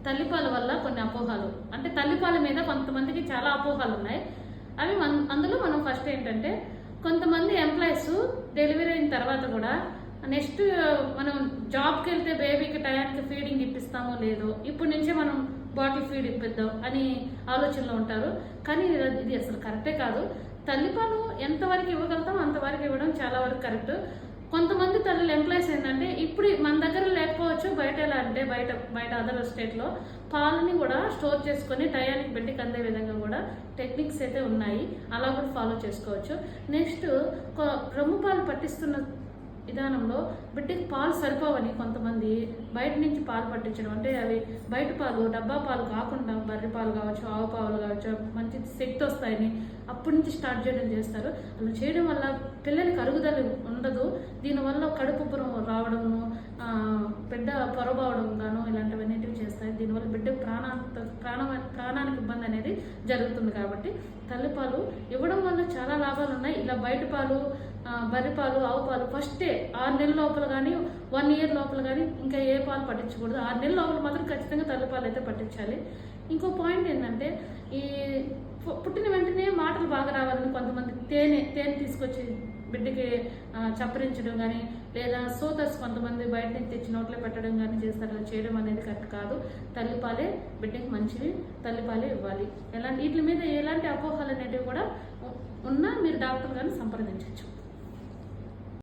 తల్లిపాల వల్ల కొన్ని అపోహలు, అంటే తల్లిపాల మీద కొంతమందికి చాలా అపోహలు ఉన్నాయి. అవి అందులో మనం ఫస్ట్ ఏంటంటే, కొంతమంది ఎంప్లాయీస్ డెలివరీ అయిన తర్వాత కూడా నెక్స్ట్ మనం జాబ్కి వెళ్తే బేబీకి టయానికి ఫీడింగ్ ఇప్పిస్తామో లేదో, ఇప్పటి నుంచే మనం బాటిల్ ఫీడ్ ఇప్పిద్దాం అని ఆలోచనలో ఉంటారు. కానీ ఇది అసలు కరెక్టే కాదు. తల్లిపాలు ఎంతవరకు ఇవ్వగలుగుతాం అంతవరకు ఇవ్వడం చాలా వరకు కరెక్ట్. కొంతమంది తల్లులు ఎంప్లాయీస్ ఏంటంటే, ఇప్పుడు మన దగ్గర లేకపోవచ్చు, బయట ఎలా అంటే బయట అదర్ స్టేట్లో పాలని కూడా స్టోర్ చేసుకొని టయానికి బిడ్డకి అందే విధంగా కూడా టెక్నిక్స్ అయితే ఉన్నాయి. అలా కూడా ఫాలో చేసుకోవచ్చు. నెక్స్ట్ రొమ్ము పాలు పట్టిస్తున్న విధానంలో బిడ్డకి పాలు సరిపోవని కొంతమంది బయట నుంచి పాలు పట్టించడం, అంటే అవి బయట పాలు డబ్బా పాలు కాకుండా బర్రె పాలు కావచ్చు, ఆవు పాలు కావచ్చు, మంచి శక్తి వస్తాయని అప్పటి నుంచి స్టార్ట్ చేయడం చేస్తారు. అలా చేయడం వల్ల పిల్లలకి అరుగుదల ఉండదు. దీనివల్ల కడుపుబ్బరం రావడము, బిడ్డ పొరబవడం గాను ఇలాంటివన్నిటివి చేస్తాయి. దీనివల్ల బిడ్డ ప్రాణానికి ఇబ్బంది అనేది జరుగుతుంది. కాబట్టి తల్లిపాలు ఇవ్వడం వల్ల చాలా లాభాలు ఉన్నాయి. ఇలా బయట పాలు, బర్రె పాలు, ఆవు పాలు ఫస్టే 6 నెలల లోపల కానీ 1 ఇయర్ లోపల కానీ ఇంకా ఏ పాలు పట్టించకూడదు. 6 నెలల లోపల మాత్రం ఖచ్చితంగా తల్లిపాలు అయితే పట్టించాలి. ఇంకో పాయింట్ ఏంటంటే, ఈ పుట్టిన వెంటనే మాటలు బాగా రావాలని కొంతమంది తేనె తీసుకొచ్చి బిడ్డకి చప్పరించడం కానీ, లేదా సోతర్స్ కొంతమంది బయట నుంచి తెచ్చి నోట్లో పెట్టడం కానీ చేస్తారు. అలా చేయడం అనేది కరెక్ట్ కాదు. తల్లిపాలే బిడ్డకి మంచివి, తల్లిపాలే ఇవ్వాలి. వీటి మీద ఎలాంటి అపోహలు అనేటివి కూడా ఉన్నా మీరు డాక్టర్ గారిని సంప్రదించవచ్చు.